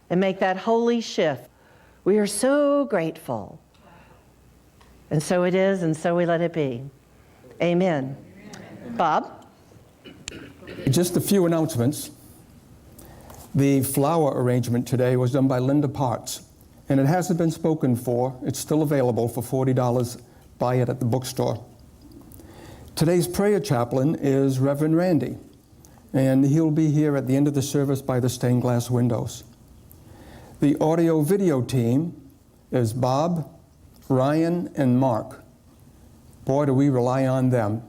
and make that holy shift. We are so grateful. And so it is, and so we let it be. Amen. Bob? Just a few announcements. The flower arrangement today was done by Linda Parts, and it hasn't been spoken for. It's still available for $40. Buy it at the bookstore. Today's prayer chaplain is Reverend Randy, and he'll be here at the end of the service by the stained glass windows. The audio-video team is Bob, Ryan, and Mark. Boy, do we rely on them.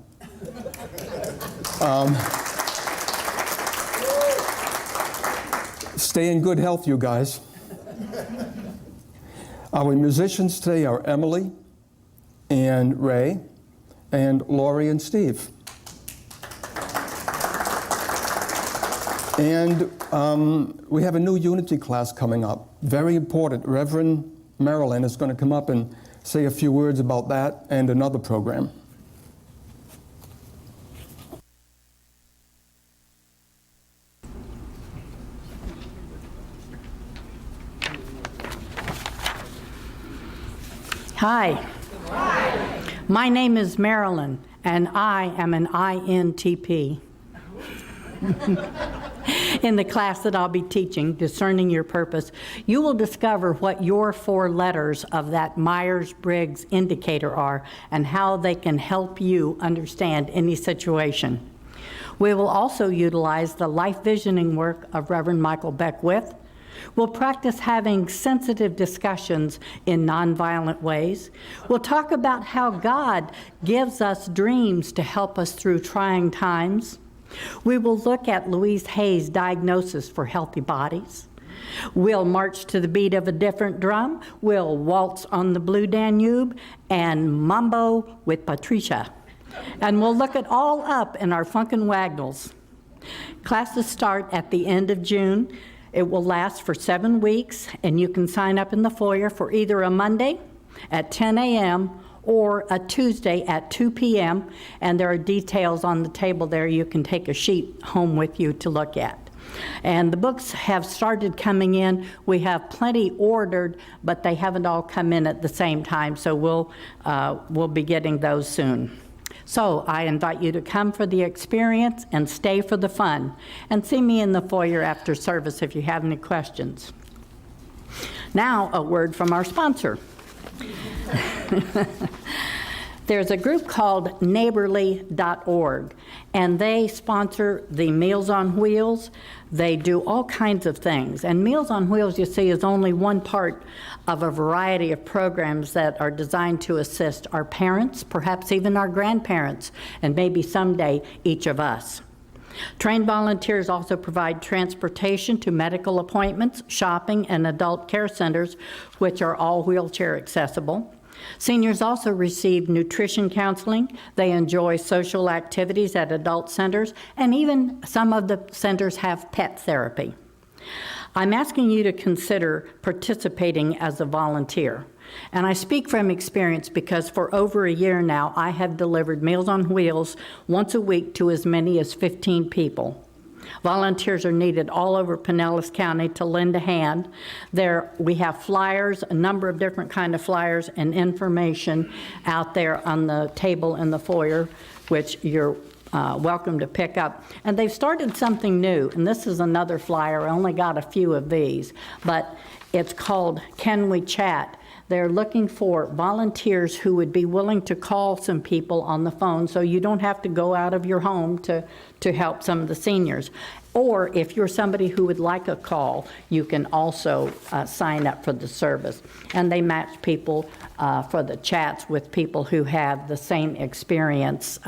Stay in good health, you guys. Our musicians today are Emily and Ray and Lori and Steve. And we have a new Unity class coming up. Very important. Reverend Marilyn is going to come up and say a few words about that and another program. Hi. Hi. My name is Marilyn, and I am an INTP. In the class that I'll be teaching, Discerning Your Purpose, you will discover what your 4 letters of that Myers-Briggs indicator are and how they can help you understand any situation. We will also utilize the life visioning work of Reverend Michael Beckwith. We'll practice having sensitive discussions in nonviolent ways. We'll talk about how God gives us dreams to help us through trying times. We will look at Louise Hay's diagnosis for healthy bodies. We'll march to the beat of a different drum. We'll waltz on the Blue Danube and mambo with Patricia. And we'll look it all up in our Funkin' Wagnalls. Classes start at the end of June. It will last for 7 weeks, and you can sign up in the foyer for either a Monday at 10 a.m. or a Tuesday at 2 p.m., and there are details on the table there. You can take a sheet home with you to look at. And the books have started coming in. We have plenty ordered, but they haven't all come in at the same time, so we'll be getting those soon. So I invite you to come for the experience and stay for the fun. And see me in the foyer after service if you have any questions. Now, a word from our sponsor. There's a group called neighborly.org, and they sponsor the Meals on Wheels. They do all kinds of things. And Meals on Wheels, you see, is only one part of a variety of programs that are designed to assist our parents, perhaps even our grandparents, and maybe someday each of us. Trained volunteers also provide transportation to medical appointments, shopping, and adult care centers, which are all wheelchair accessible. Seniors also receive nutrition counseling. They enjoy social activities at adult centers, and even some of the centers have pet therapy. I'm asking you to consider participating as a volunteer. And I speak from experience because for over a year now, I have delivered Meals on Wheels once a week to as many as 15 people. Volunteers are needed all over Pinellas County to lend a hand. We have flyers, a number of different kind of flyers and information out there on the table in the foyer, which you're welcome to pick up. And they've started something new, and this is another flyer. I only got a few of these, but it's called Can We Chat? They're looking for volunteers who would be willing to call some people on the phone so you don't have to go out of your home to help some of the seniors. Or if you're somebody who would like a call, you can also sign up for the service. And they match people for the chats with people who have the same experience,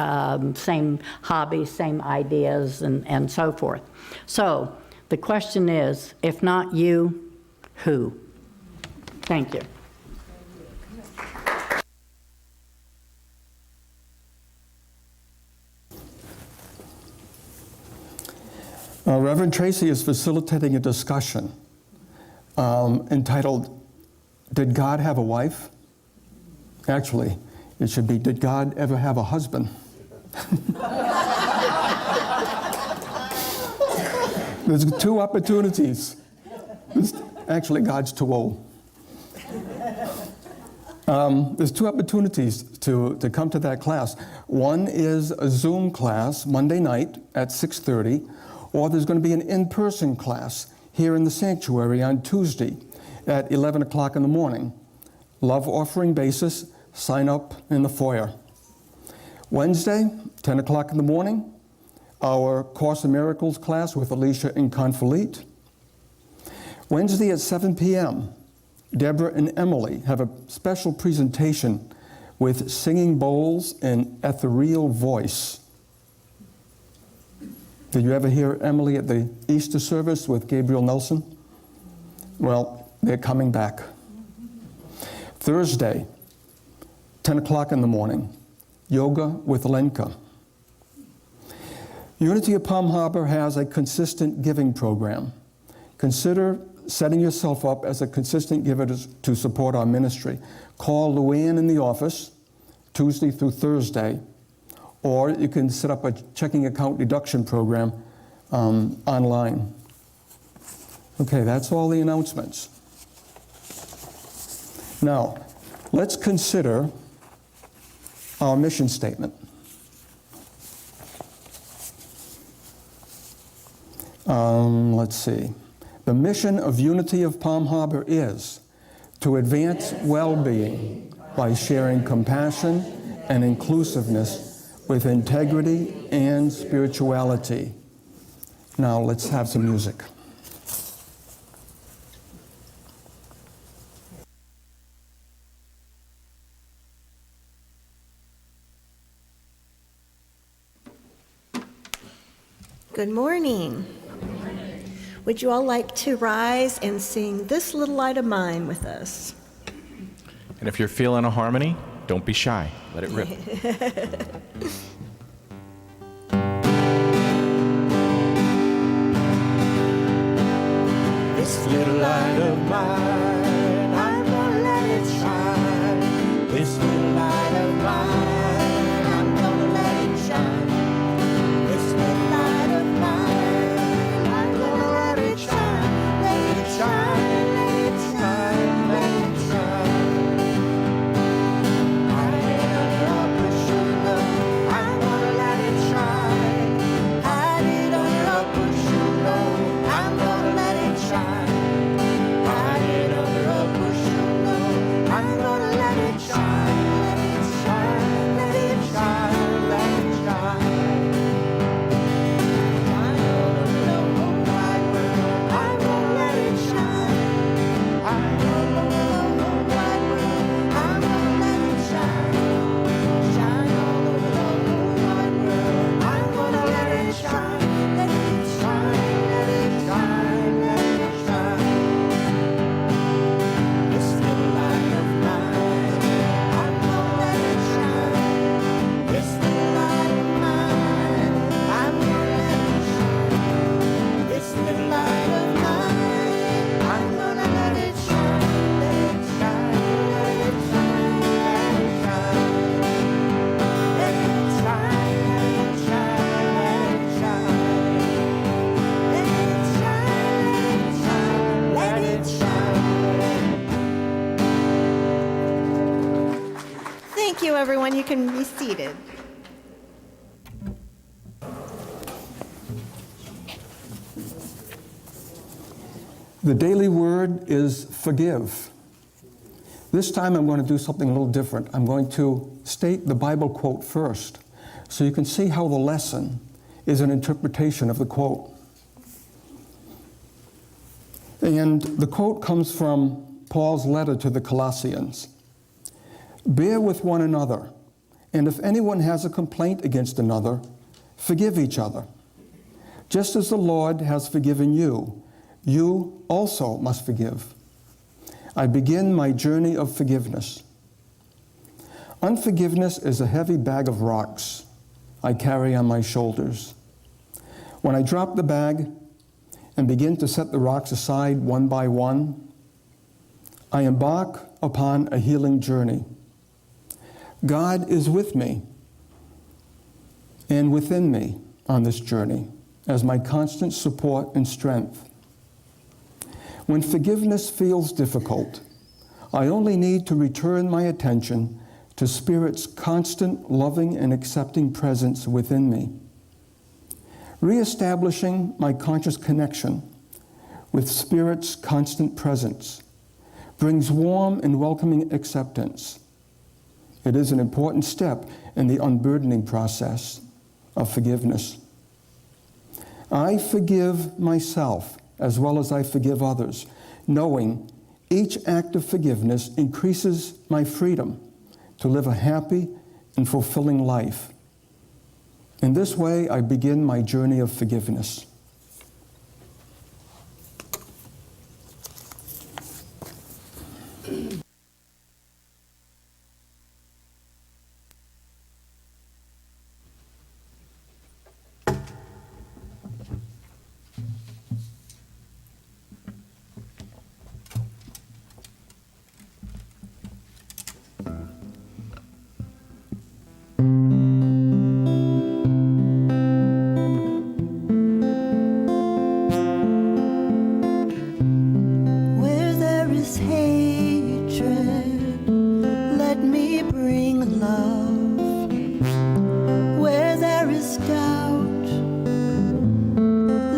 same hobbies, same ideas, and so forth. So the question is, if not you, who? Thank you. Reverend Tracey is facilitating a discussion entitled, Did God Have a Wife? Actually, it should be, Did God Ever Have a Husband? There's 2 opportunities. Actually, God's too old. There's two opportunities to come to that class. One is a Zoom class Monday night at 6:30, or there's going to be an in-person class here in the sanctuary on Tuesday at 11 o'clock in the morning. Love offering basis, sign up in the foyer. Wednesday, 10 o'clock in the morning, our Course in Miracles class with Alicia and Confalit. Wednesday at 7 p.m., Deborah and Emily have a special presentation with singing bowls and ethereal voice. Did you ever hear Emily at the Easter service with Gabriel Nelson? Well, they're coming back. Thursday, 10 o'clock in the morning, yoga with Lenka. Unity of Palm Harbor has a consistent giving program. Consider setting yourself up as a consistent giver to support our ministry. Call Luann in the office Tuesday through Thursday, or you can set up a checking account deduction program online. Okay, that's all the announcements. Now, let's consider our mission statement. Let's see. The mission of Unity of Palm Harbor is to advance well-being by sharing compassion and inclusiveness with integrity and spirituality. Now let's have some music. Good morning. Would you all like to rise and sing This Little Light of Mine with us? And if you're feeling a harmony, don't be shy. Let it rip. This little light of mine, I'm gonna let it shine. This little light of mine, I'm gonna let it shine. This little light of mine, I'm gonna let it shine. Let it shine, let it shine, let it shine. Hide it under a bushel, I'm gonna let it shine. Hide it under a bushel, I'm gonna let it shine. Hide it under a bushel, I'm gonna let it shine. Let it shine, let it shine, let it shine. Shine all over the whole wide world, I'm gonna let it shine. Shine all over the whole wide world, I'm gonna let it shine. Shine all over the whole wide world, I'm gonna let it shine. Let it shine, let it shine, let it shine. This little light of mine, I'm gonna let it shine. This little light of mine, I'm gonna let it shine. This little light of mine, I'm gonna let it shine. Let it shine, let it shine, let it shine. Let it shine, let it shine, let it shine. Let it shine, let it shine, let it shine. Thank you, everyone. You can be seated. The daily word is forgive. This time I'm going to do something a little different. I'm going to state the Bible quote first, so you can see how the lesson is an interpretation of the quote. And the quote comes from Paul's letter to the Colossians. Bear with one another, and if anyone has a complaint against another, forgive each other. Just as the Lord has forgiven you, you also must forgive. I begin my journey of forgiveness. Unforgiveness is a heavy bag of rocks I carry on my shoulders. When I drop the bag and begin to set the rocks aside one by one, I embark upon a healing journey. God is with me and within me on this journey as my constant support and strength. When forgiveness feels difficult, I only need to return my attention to Spirit's constant, loving, and accepting presence within me. Reestablishing my conscious connection with Spirit's constant presence brings warm and welcoming acceptance. It is an important step in the unburdening process of forgiveness. I forgive myself as well as I forgive others, knowing each act of forgiveness increases my freedom to live a happy and fulfilling life. In this way, I begin my journey of forgiveness. Where there is hatred, let me bring love. Where there is doubt,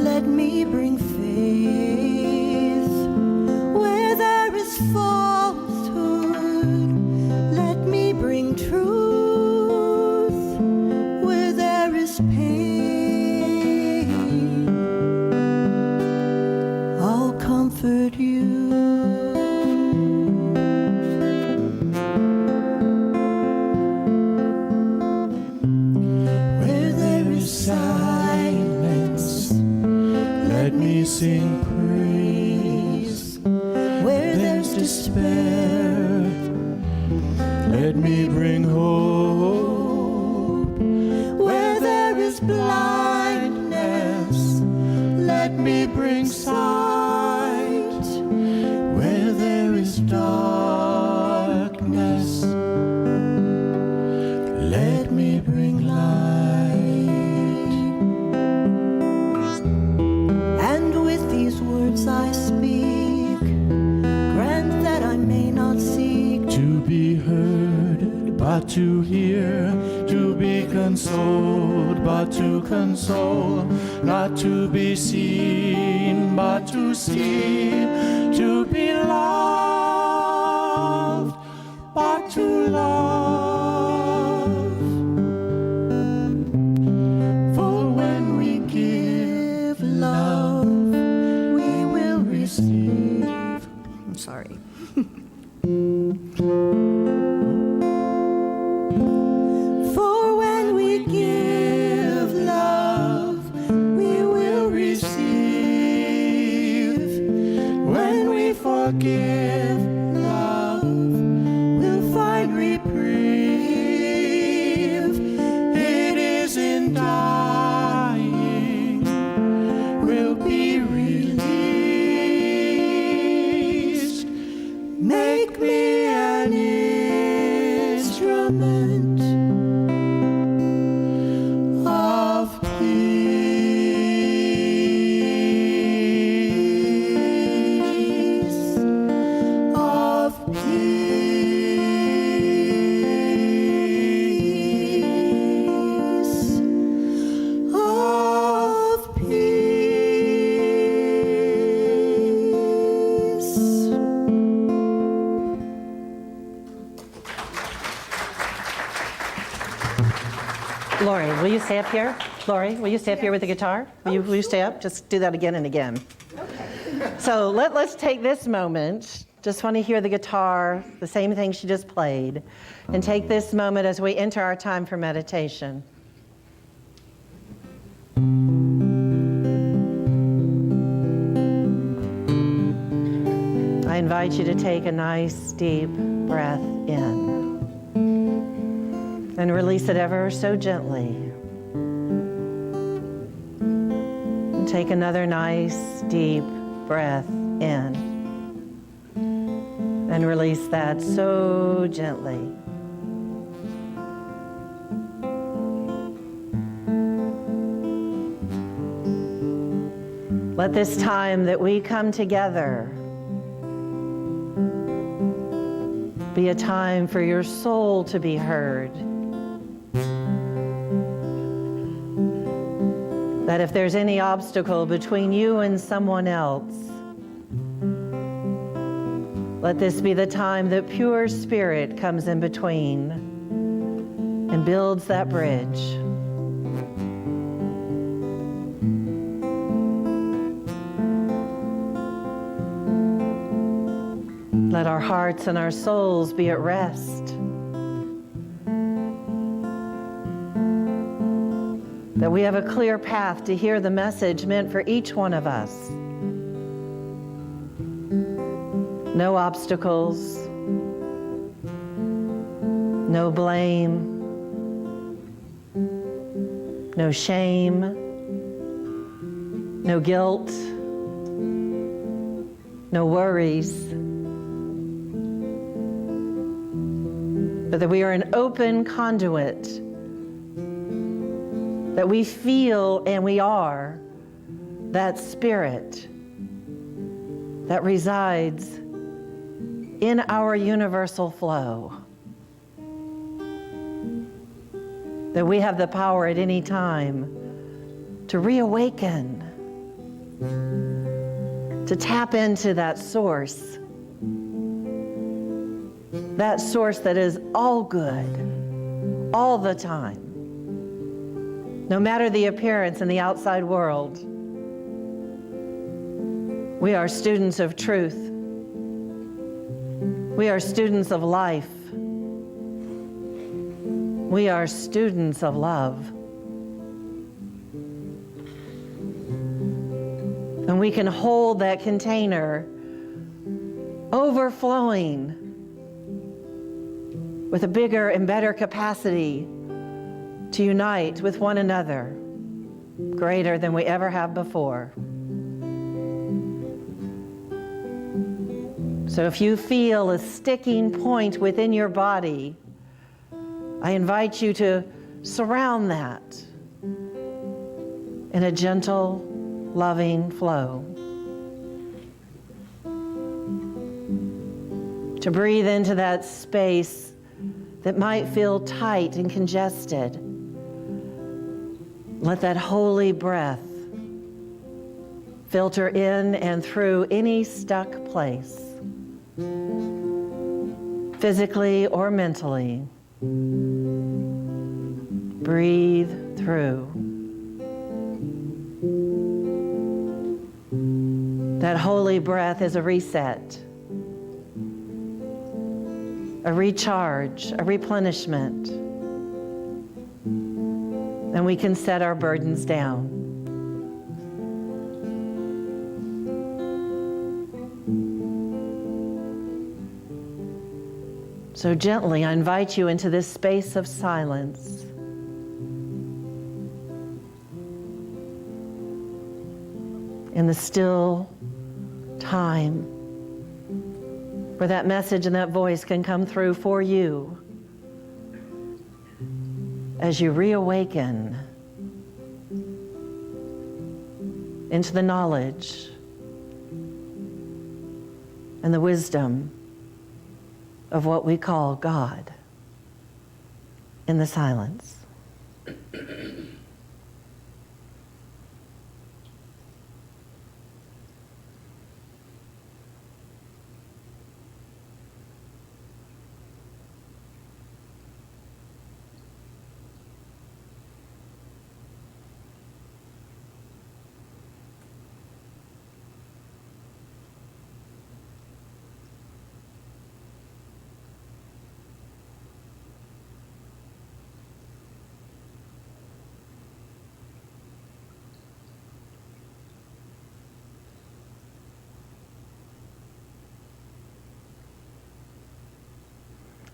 let me bring faith. Where there is falsehood, let me bring truth. Where there is pain, I'll comfort you. Where there is silence, let me sing praise. Where there's despair, let me bring hope. Where there is blindness, let me bring sight. Where there is darkness, let me bring light. And with these words I speak, grant that I may not seek to be heard, but to hear, to be consoled, but to console, not to be seen, but to see, to be loved, but to love. For when we give love, we will receive. I'm sorry. For when we give love, we will receive. When we forgive love, we'll find reprieve. It is in dying we'll be released. Make me an instrument of peace, of peace, of peace. Lori, will you stay up here? Lori, will you stay up here with the guitar? Will you stay up? Just do that again and again. So let's take this moment. Just want to hear the guitar, the same thing she just played, and take this moment as we enter our time for meditation. I invite you to take a nice deep breath in and release it ever so gently. And take another nice deep breath in and release that so gently. Let this time that we come together be a time for your soul to be heard. That if there's any obstacle between you and someone else, let this be the time that pure spirit comes in between and builds that bridge. Let our hearts and our souls be at rest. That we have a clear path to hear the message meant for each one of us. No obstacles, no blame, no shame, no guilt, no worries, but that we are an open conduit, that we feel and we are that spirit that resides in our universal flow. That we have the power at any time to reawaken, to tap into that source that is all good, all the time. No matter the appearance in the outside world, we are students of truth. We are students of life. We are students of love. And we can hold that container overflowing with a bigger and better capacity to unite with one another, greater than we ever have before. So if you feel a sticking point within your body, I invite you to surround that in a gentle, loving flow. To breathe into that space that might feel tight and congested. Let that holy breath filter in and through any stuck place, physically or mentally. Breathe through. That holy breath is a reset, a recharge, a replenishment. And we can set our burdens down. So gently, I invite you into this space of silence. In the still time where that message and that voice can come through for you as you reawaken into the knowledge and the wisdom of what we call God in the silence.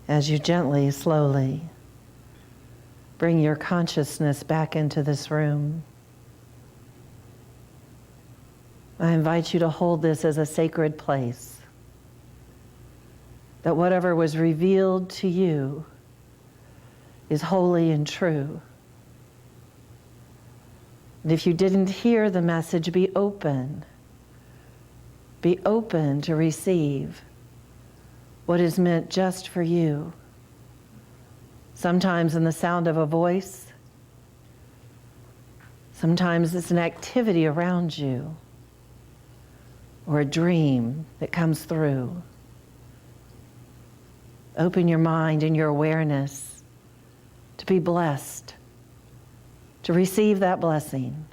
As you gently, slowly bring your consciousness back into this room, I invite you to hold this as a sacred place. That whatever was revealed to you is holy and true. And if you didn't hear the message, be open. Be open to receive what is meant just for you. Sometimes in the sound of a voice, sometimes it's an activity around you, or a dream that comes through. Open your mind and your awareness to be blessed, to receive that blessing.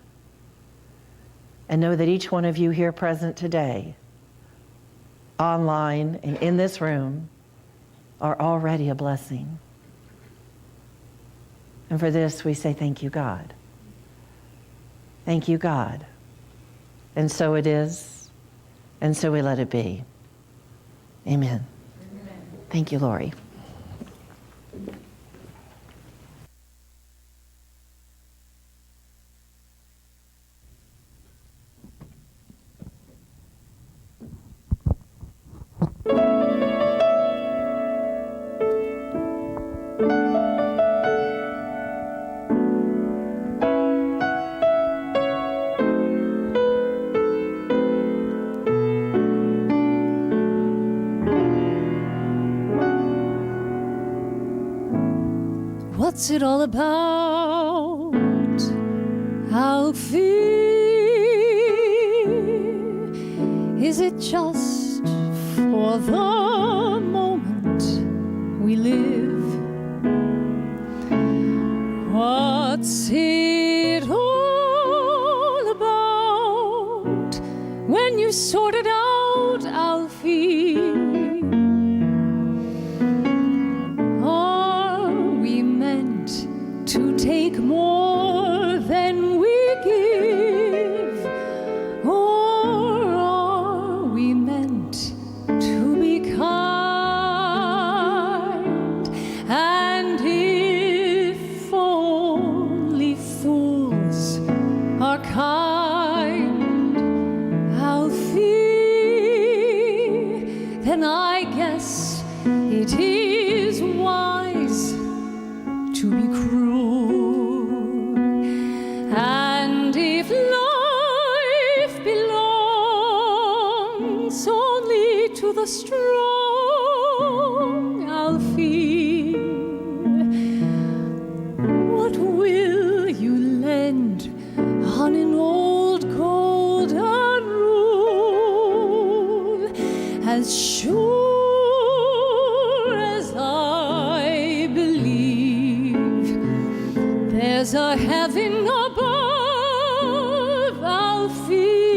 And know that each one of you here present today, online and in this room, are already a blessing. And for this, we say, thank you, God. Thank you, God. And so it is, and so we let it be. Amen. Thank you, Lori. What's it all about, Alfie? Is it just for the moment we live? What's it all about when you sort it out, Alfie? To take more than we give, or are we meant to be kind? And if only fools are kind, Alfie, then I guess it is wise to be cruel. And if life belongs only to the strong, Alfie, what will you lend on an old golden rule? As sure as I believe there's a heaven above, Alfie,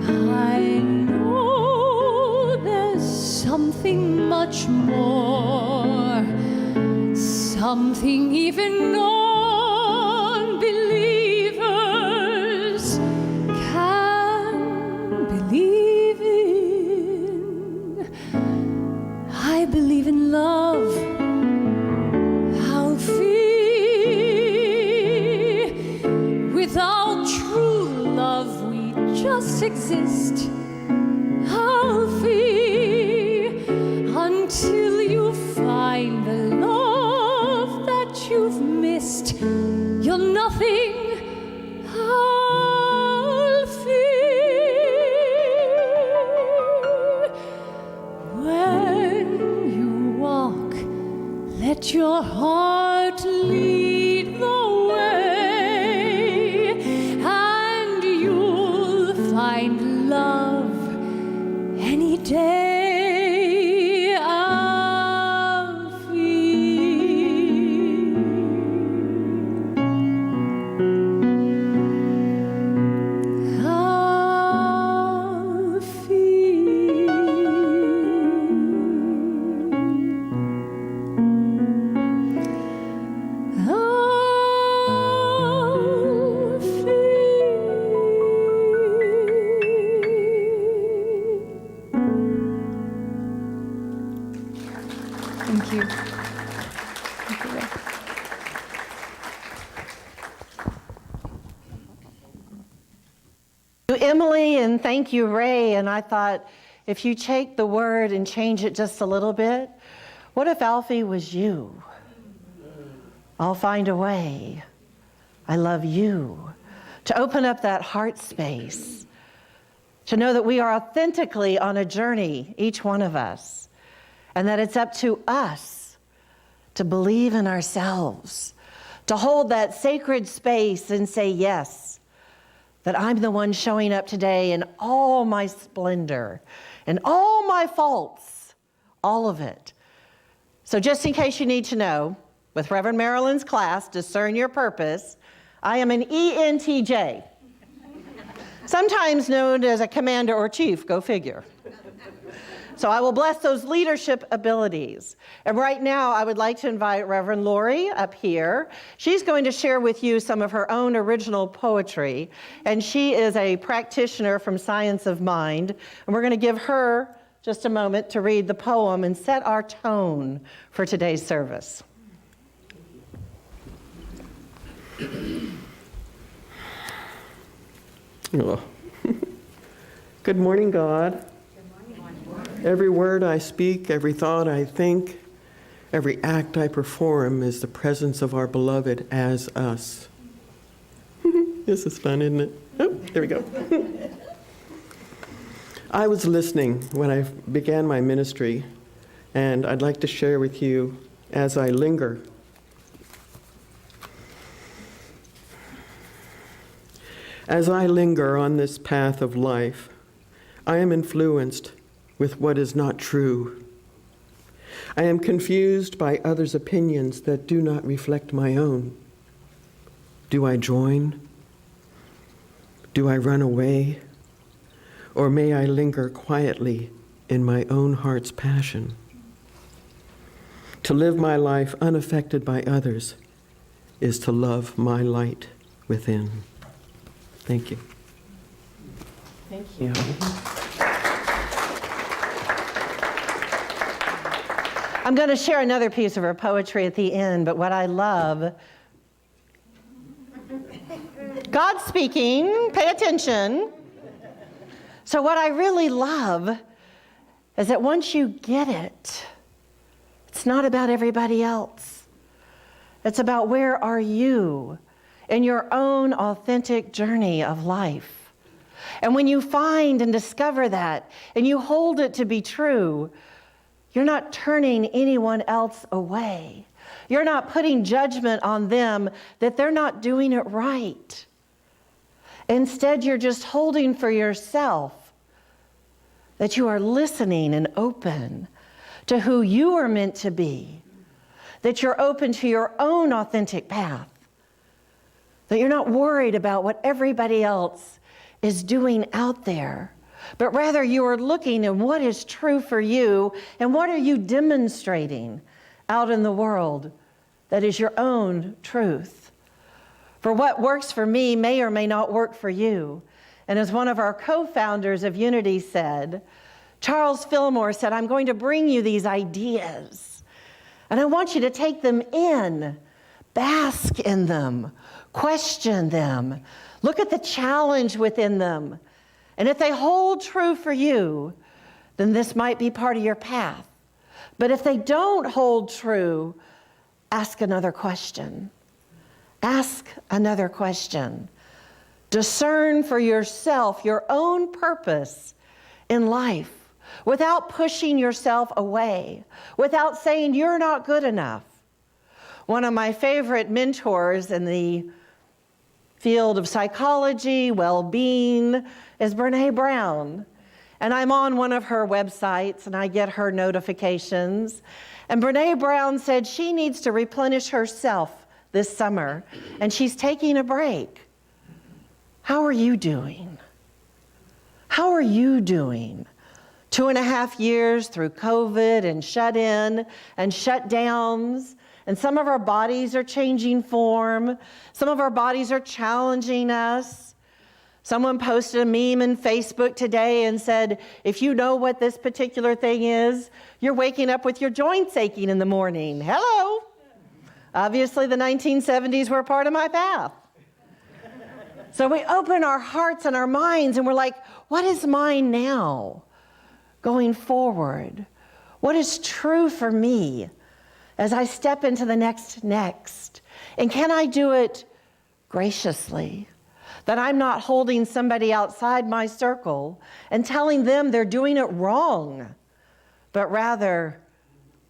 I know there's something much more, something even non-believers can believe in. I believe in love, without true love, we just exist, Alfie, until you find the love that you've missed. You're nothing, Alfie. When you walk, let your heart lead the way, and you'll find love any day, Alfie. Thank you. Thank you, Ray. To Emily, and thank you, Ray. And I thought, if you take the word and change it just a little bit, what if Alfie was you? I'll find a way. I love you. To open up that heart space to know that we are authentically on a journey, each one of us, and that it's up to us to believe in ourselves, to hold that sacred space and say, yes, that I'm the one showing up today in all my splendor and all my faults, all of it. So just in case you need to know, with Reverend Marilyn's class, Discern Your Purpose, I am an ENTJ, sometimes known as a commander or chief, go figure. So I will bless those leadership abilities. And right now, I would like to invite Reverend Lori up here. She's going to share with you some of her own original poetry. And she is a practitioner from Science of Mind. And we're going to give her just a moment to read the poem and set our tone for today's service. Oh. Good morning, God. Every word I speak, every thought I think, every act I perform is the presence of our beloved as us. This is fun, isn't it? Oh, there we go. I was listening when I began my ministry, and I'd like to share with you as I linger. As I linger on this path of life, I am influenced with what is not true. I am confused by others' opinions that do not reflect my own. Do I join? Do I run away? Or may I linger quietly in my own heart's passion? To live my life unaffected by others is to love my light within. Thank you. Thank you. I'm going to share another piece of her poetry at the end, but what I love, God speaking, pay attention. So what I really love is that once you get it, it's not about everybody else. It's about where are you in your own authentic journey of life. And when you find and discover that, and you hold it to be true, you're not turning anyone else away. You're not putting judgment on them that they're not doing it right. Instead, you're just holding for yourself that you are listening and open to who you are meant to be, that you're open to your own authentic path, that you're not worried about what everybody else is doing out there, but rather you are looking at what is true for you and what are you demonstrating out in the world that is your own truth. For what works for me may or may not work for you. And as one of our co-founders of Unity said, Charles Fillmore said, I'm going to bring you these ideas and I want you to take them in, bask in them, question them, look at the challenge within them. And if they hold true for you, then this might be part of your path. But if they don't hold true, ask another question. Ask another question. Discern for yourself your own purpose in life without pushing yourself away, without saying you're not good enough. One of my favorite mentors in the field of psychology, well-being, is Brene Brown. And I'm on one of her websites and I get her notifications. And Brene Brown said she needs to replenish herself this summer and she's taking a break. How are you doing? How are you doing? 2.5 years through COVID and shut in and shut downs. And some of our bodies are changing form. Some of our bodies are challenging us. Someone posted a meme in Facebook today and said, if you know what this particular thing is, you're waking up with your joints aching in the morning. Hello. Obviously, the 1970s were a part of my path. So we open our hearts and our minds and we're like, what is mine now going forward? What is true for me as I step into the next? And can I do it graciously? that I'm not holding somebody outside my circle and telling them they're doing it wrong, but rather,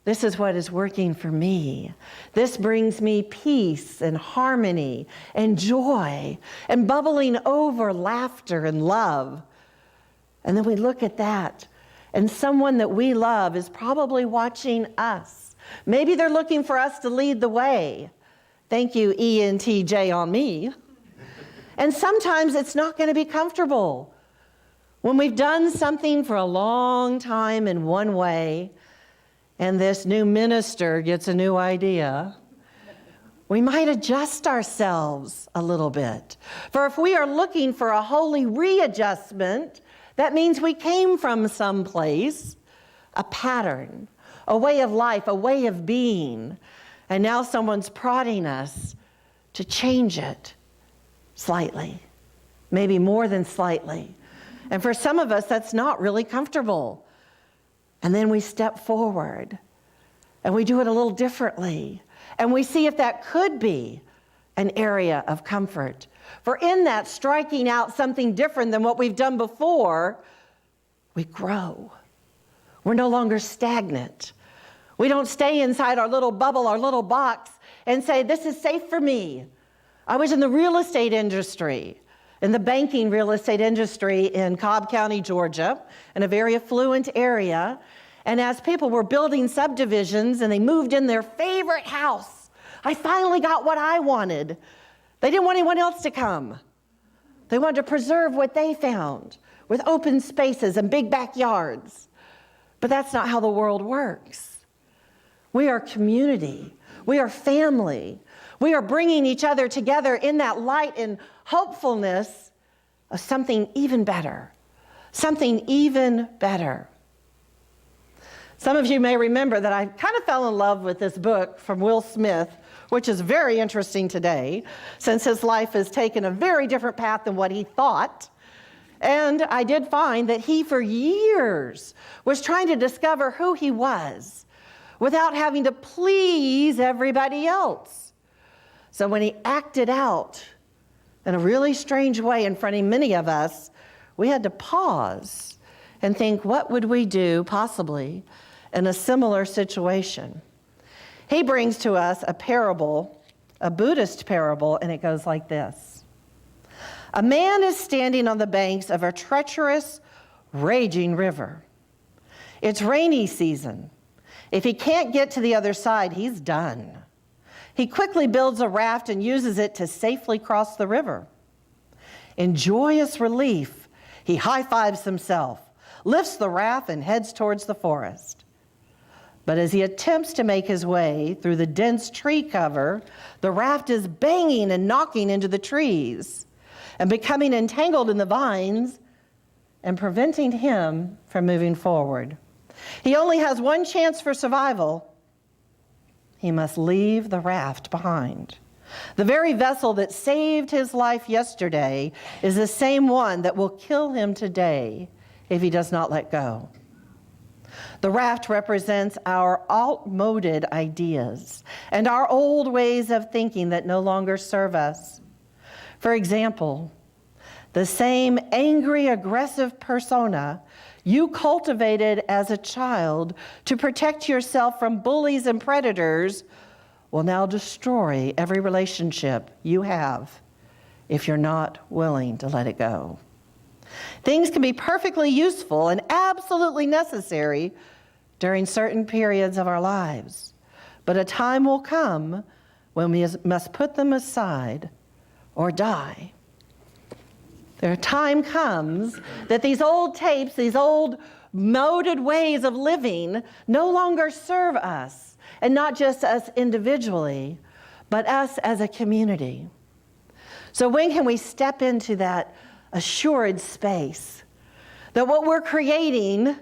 this is what is working for me. This brings me peace and harmony and joy and bubbling over laughter and love. And then we look at that, and someone that we love is probably watching us. Maybe they're looking for us to lead the way. Thank you, ENTJ on me. And sometimes it's not going to be comfortable. When we've done something for a long time in one way, and this new minister gets a new idea, we might adjust ourselves a little bit. For if we are looking for a holy readjustment, that means we came from someplace, a pattern, a way of life, a way of being, and now someone's prodding us to change it slightly, maybe more than slightly. And for some of us, that's not really comfortable. And then we step forward and we do it a little differently. And we see if that could be an area of comfort. For in that striking out something different than what we've done before, we grow. We're no longer stagnant. We don't stay inside our little bubble, our little box, and say, this is safe for me. I was in the real estate industry, in the banking real estate industry in Cobb County, Georgia, in a very affluent area. And as people were building subdivisions and they moved in their favorite house, I finally got what I wanted. They didn't want anyone else to come. They wanted to preserve what they found with open spaces and big backyards. But that's not how the world works. We are community. We are family. We are bringing each other together in that light and hopefulness of something even better. Something even better. Some of you may remember that I kind of fell in love with this book from Will Smith, which is very interesting today, since his life has taken a very different path than what he thought. And I did find that he, for years, was trying to discover who he was without having to please everybody else. So when he acted out in a really strange way in front of many of us, we had to pause and think, what would we do possibly in a similar situation? He brings to us a parable, a Buddhist parable, and it goes like this. A man is standing on the banks of a treacherous, raging river. It's rainy season. If he can't get to the other side, he's done. He quickly builds a raft and uses it to safely cross the river. In joyous relief, he high-fives himself, lifts the raft, and heads towards the forest. But as he attempts to make his way through the dense tree cover, the raft is banging and knocking into the trees and becoming entangled in the vines and preventing him from moving forward. He only has one chance for survival. He must leave the raft behind. The very vessel that saved his life yesterday is the same one that will kill him today if he does not let go. The raft represents our outmoded ideas and our old ways of thinking that no longer serve us. For example, the same angry, aggressive persona you cultivated as a child to protect yourself from bullies and predators will now destroy every relationship you have if you're not willing to let it go. Things can be perfectly useful and absolutely necessary during certain periods of our lives, but a time will come when we must put them aside or die. Their time comes that these old tapes, these old moded ways of living no longer serve us, and not just us individually, but us as a community. So when can we step into that assured space that what we're creating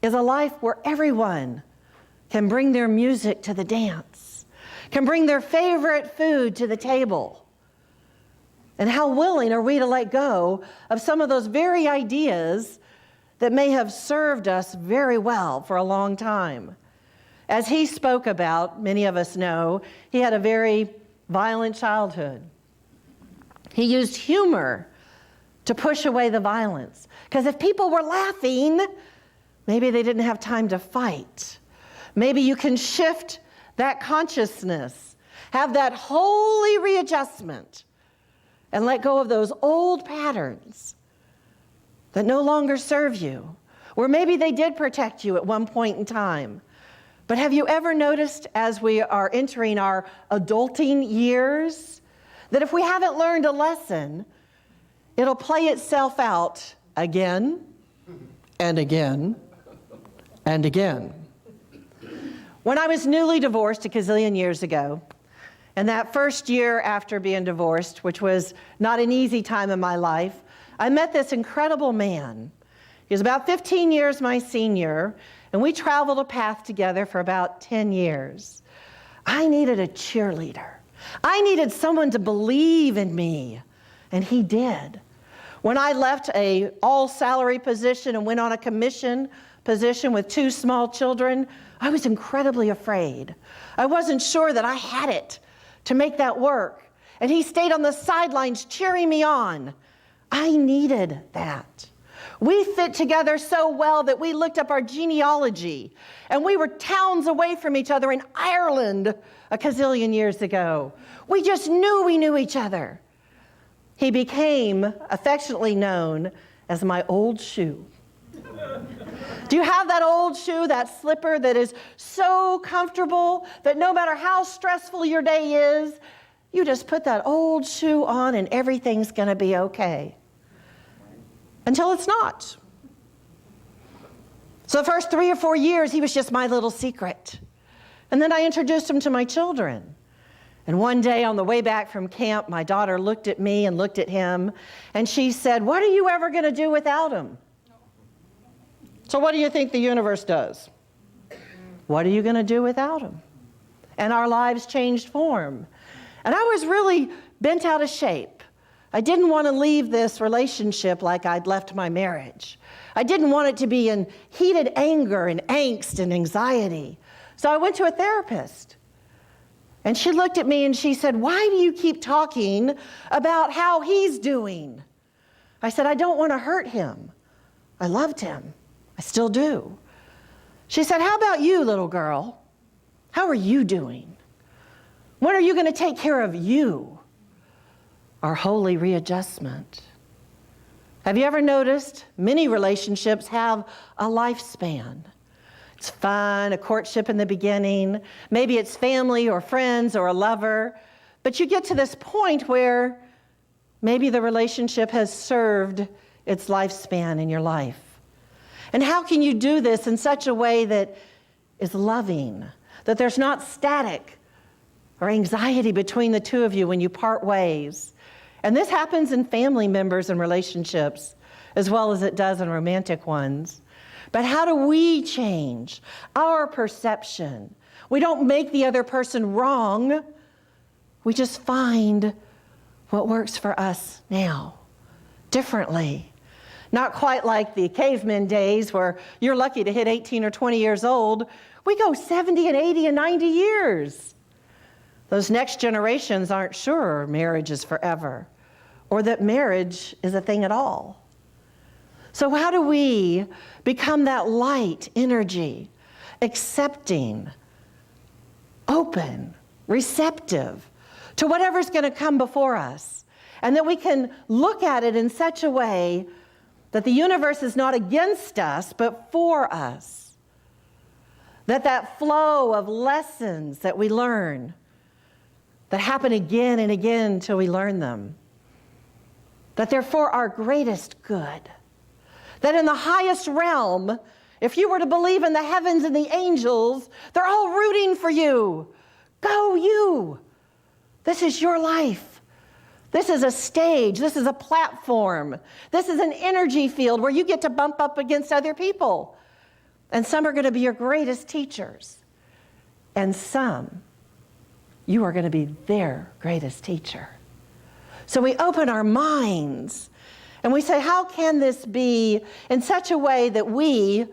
is a life where everyone can bring their music to the dance, can bring their favorite food to the table? And how willing are we to let go of some of those very ideas that may have served us very well for a long time? As he spoke about, many of us know, he had a very violent childhood. He used humor to push away the violence. Because if people were laughing, maybe they didn't have time to fight. Maybe you can shift that consciousness, have that holy readjustment, and let go of those old patterns that no longer serve you. Or maybe they did protect you at one point in time. But have you ever noticed as we are entering our adulting years that if we haven't learned a lesson, it'll play itself out again and again and again. When I was newly divorced a gazillion years ago, and that first year after being divorced, which was not an easy time in my life, I met this incredible man. He was about 15 years my senior, and we traveled a path together for about 10 years. I needed a cheerleader. I needed someone to believe in me, and he did. When I left a all-salary position and went on a commission position with 2 small children, I was incredibly afraid. I wasn't sure that I had it to make that work, and he stayed on the sidelines cheering me on. I needed that. We fit together so well that we looked up our genealogy, and we were towns away from each other in Ireland a gazillion years ago. We just knew we knew each other. He became affectionately known as my old shoe. Do you have that old shoe, that slipper that is so comfortable that no matter how stressful your day is, you just put that old shoe on and everything's going to be okay? Until it's not. So the first 3 or 4 years, he was just my little secret. And then I introduced him to my children. And one day on the way back from camp, my daughter looked at me and looked at him, and she said, "What are you ever going to do without him?" So what do you think the universe does? What are you going to do without him? And our lives changed form. And I was really bent out of shape. I didn't want to leave this relationship like I'd left my marriage. I didn't want it to be in heated anger and angst and anxiety. So I went to a therapist. And she looked at me and she said, "Why do you keep talking about how he's doing?" I said, "I don't want to hurt him. I loved him. I still do." She said, "How about you, little girl? How are you doing? When are you going to take care of you?" Our holy readjustment. Have you ever noticed many relationships have a lifespan? It's fun, a courtship in the beginning. Maybe it's family or friends or a lover. But you get to this point where maybe the relationship has served its lifespan in your life. And how can you do this in such a way that is loving, that there's not static or anxiety between the two of you when you part ways? And this happens in family members and relationships as well as it does in romantic ones. But how do we change our perception? We don't make the other person wrong. We just find what works for us now, differently. Not quite like the caveman days where you're lucky to hit 18 or 20 years old. We go 70 and 80 and 90 years. Those next generations aren't sure marriage is forever or that marriage is a thing at all. So how do we become that light energy, accepting, open, receptive to whatever's going to come before us, and that we can look at it in such a way that the universe is not against us, but for us? That flow of lessons that we learn, that happen again and again till we learn them, that they're for our greatest good. That in the highest realm, if you were to believe in the heavens and the angels, they're all rooting for you. Go you. This is your life. This is a stage. This is a platform. This is an energy field where you get to bump up against other people. And some are going to be your greatest teachers. And some, you are going to be their greatest teacher. So we open our minds and we say, how can this be in such a way that we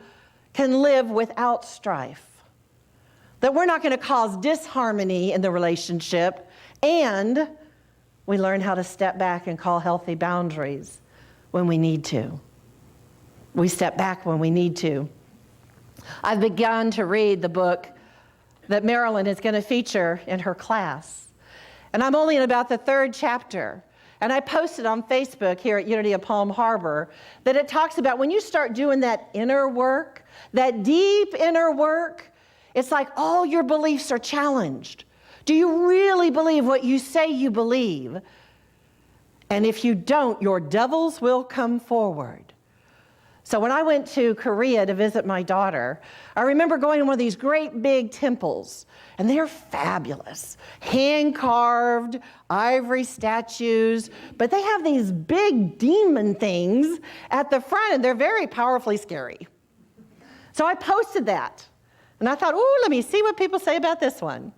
can live without strife? That we're not going to cause disharmony in the relationship, and we learn how to step back and call healthy boundaries when we need to. We step back when we need to. I've begun to read the book that Marilyn is going to feature in her class. And I'm only in about the 3rd chapter. And I posted on Facebook here at Unity of Palm Harbor that it talks about when you start doing that inner work, that deep inner work, it's like all your beliefs are challenged. Do you really believe what you say you believe? And if you don't, your devils will come forward. So when I went to Korea to visit my daughter, I remember going to one of these great big temples, and they're fabulous. Hand-carved, ivory statues, but they have these big demon things at the front, and they're very powerfully scary. So I posted that, and I thought, ooh, let me see what people say about this one.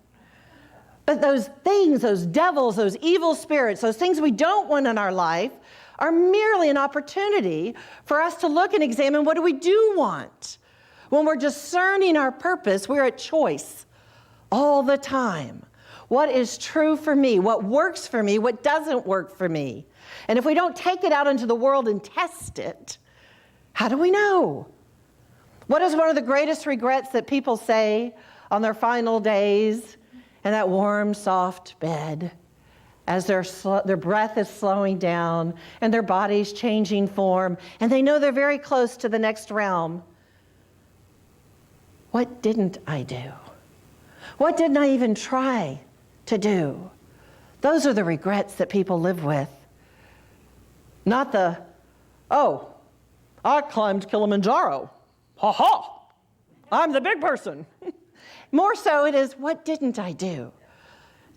But those things, those devils, those evil spirits, those things we don't want in our life are merely an opportunity for us to look and examine what do we do want. When we're discerning our purpose, we're at choice all the time. What is true for me? What works for me? What doesn't work for me? And if we don't take it out into the world and test it, how do we know? What is one of the greatest regrets that people say on their final days in that warm, soft bed as their breath is slowing down and their body's changing form and they know they're very close to the next realm? What didn't I do? What didn't I even try to do? Those are the regrets that people live with. Not the, oh, I climbed Kilimanjaro. Ha ha, I'm the big person. More so it is, what didn't I do?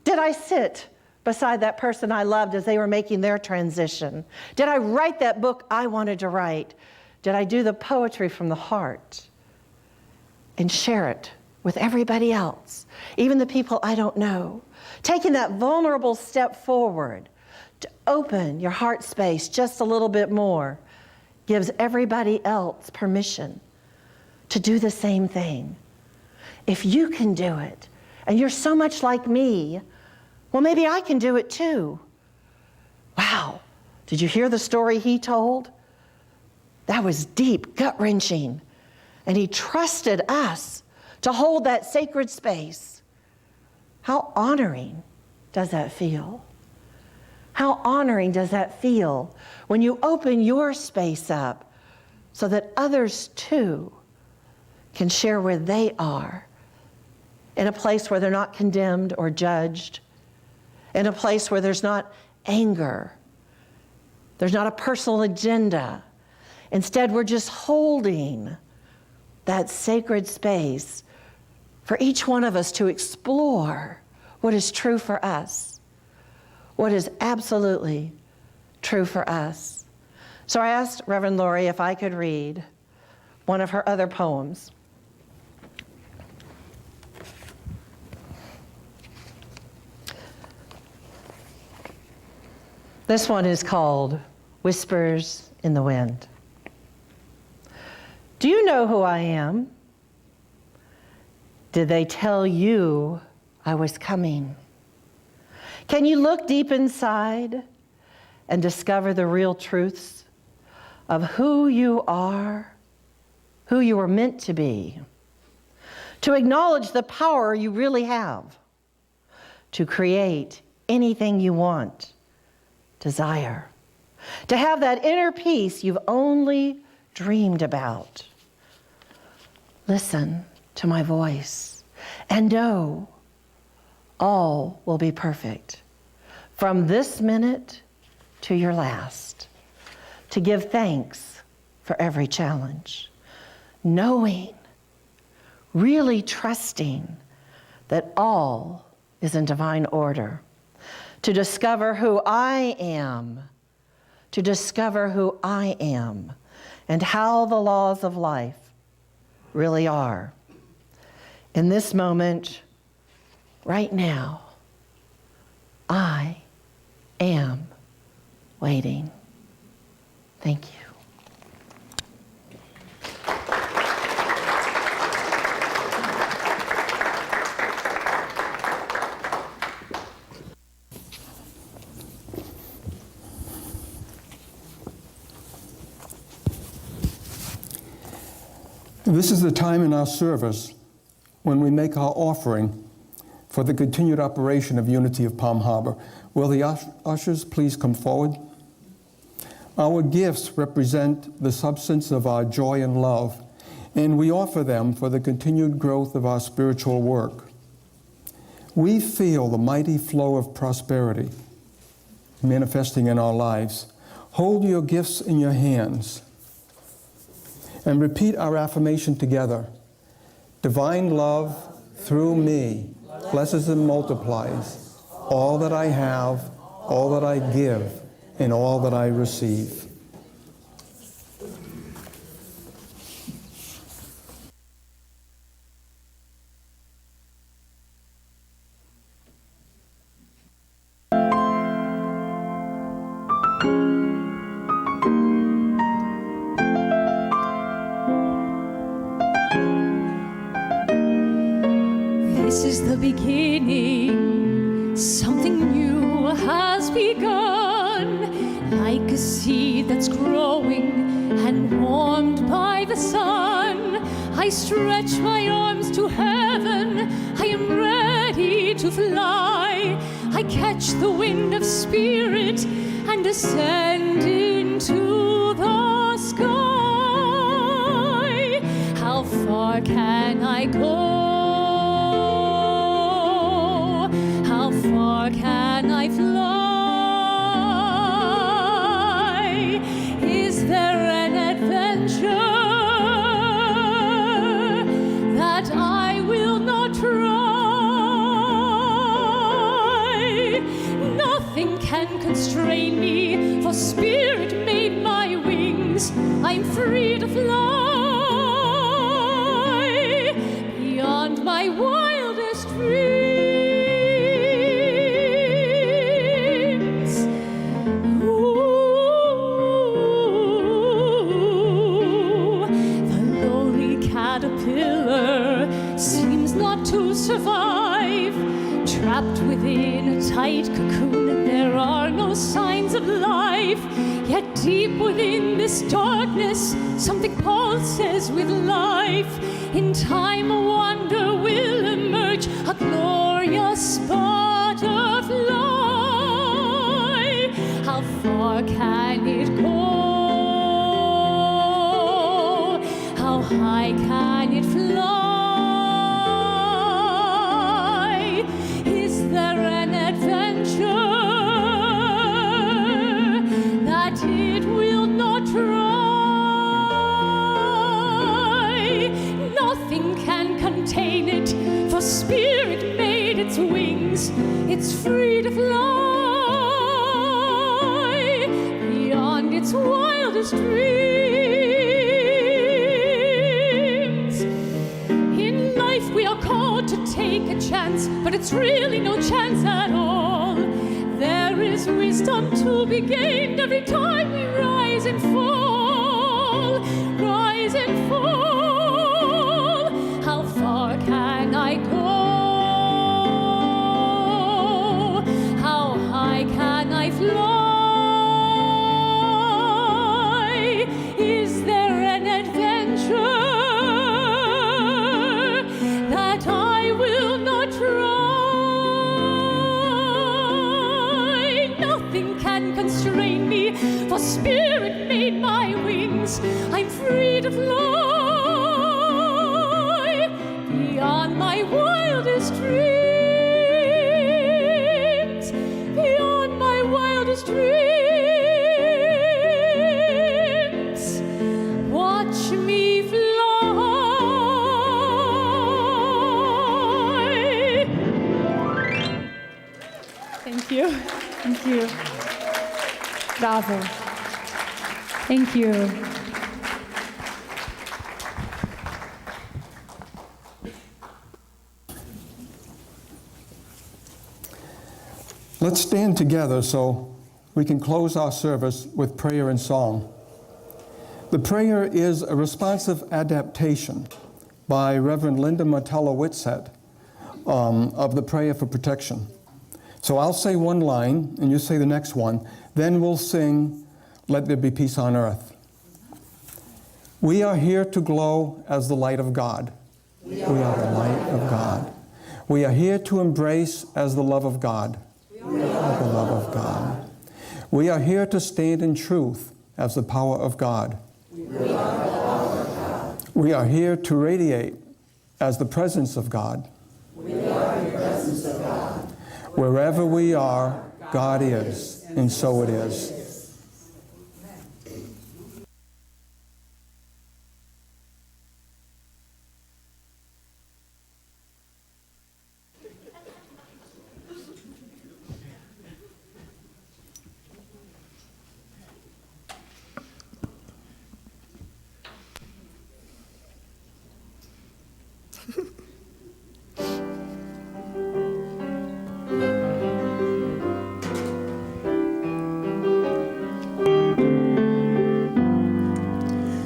Did I sit beside that person I loved as they were making their transition? Did I write that book I wanted to write? Did I do the poetry from the heart and share it with everybody else, even the people I don't know? Taking that vulnerable step forward to open your heart space just a little bit more gives everybody else permission to do the same thing. If you can do it, and you're so much like me, well, maybe I can do it too. Wow, did you hear the story he told? That was deep, gut-wrenching. And he trusted us to hold that sacred space. How honoring does that feel? How honoring does that feel when you open your space up so that others too can share where they are, in a place where they're not condemned or judged, in a place where there's not anger, there's not a personal agenda. Instead, we're just holding that sacred space for each one of us to explore what is true for us, what is absolutely true for us. So I asked Reverend Lori if I could read one of her other poems. This one is called Whispers in the Wind. Do you know who I am? Did they tell you I was coming? Can you look deep inside and discover the real truths of who you are, who you were meant to be? To acknowledge the power you really have to create anything you want, desire, to have that inner peace you've only dreamed about. Listen to my voice and know all will be perfect from this minute to your last. To give thanks for every challenge, knowing, really trusting that all is in divine order. To discover who I am, to discover who I am, and how the laws of life really are. In this moment, right now, I am waiting. Thank you. This is the time in our service when we make our offering for the continued operation of Unity of Palm Harbor. Will the ushers please come forward? Our gifts represent the substance of our joy and love, and we offer them for the continued growth of our spiritual work. We feel the mighty flow of prosperity manifesting in our lives. Hold your gifts in your hands and repeat our affirmation together. Divine love through me blesses and multiplies all that I have, all that I give, and all that I receive. This is the beginning, something new has begun, like a seed that's growing and warmed by the sun. I stretch my arms to heaven, I am ready to fly. I catch the wind of spirit and ascend into the sky. How far can I go? How far can I fly? Is there an adventure that I will not try? Nothing can constrain me, for spirit made my wings. I'm free to fly beyond my wildest dreams. Caterpillar seems not to survive. Trapped within a tight cocoon, there are no signs of life. Yet deep within this darkness, something pulses with life. In time a wonder will emerge, a glorious butterfly. How far can it go? How high can it fly? Is there an adventure that it will not try? Nothing can contain it, for spirit made its wings. It's free to fly beyond its wildest dreams. We are called to take a chance, but it's really no chance at all. There is wisdom to be gained every time we rise and fall. Rise and fall. How far can I go? How high can I fly? Is there an adventure I will not try? Nothing can constrain me, for spirit made my wings. I'm free to fly beyond my wildest dreams. Beyond my wildest dreams. Watch me fly. Thank you. Thank you. Bravo. Thank you. Let's stand together so we can close our service with prayer and song. The prayer is a responsive adaptation by Reverend Linda Martella Whitsett of the Prayer for Protection. So I'll say one line, and you say the next one. Then we'll sing, "Let There Be Peace on Earth." We are here to glow as the light of God. We are the light of God. We are here to embrace as the love of God. We are the love of God. We are here to stand in truth as the power of God. We are the power of God. We are here to radiate as the presence of God. We are the presence of God. Wherever we are, God is, and so it is.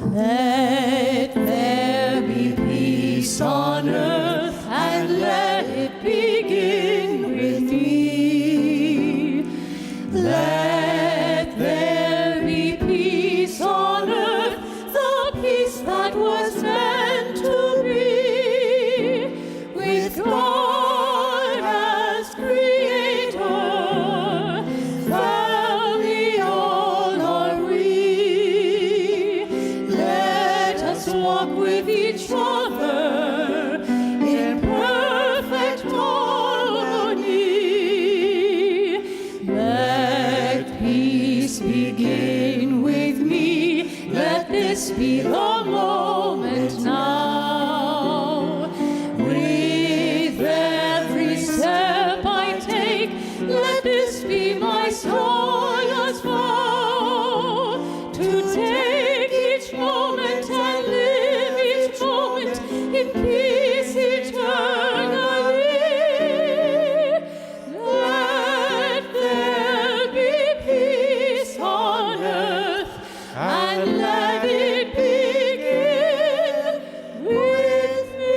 Let there be peace on earth, and let it begin with me. Let there be peace on earth, the peace that was meant to be, with God as creator, family all are we. Let us walk with each other in perfect harmony. Let peace begin with me. Let this be the moment now. With every step I take, let this be my soul's vow, to take each moment and live each moment in peace eternally. Let there be peace on earth, and let it begin with me.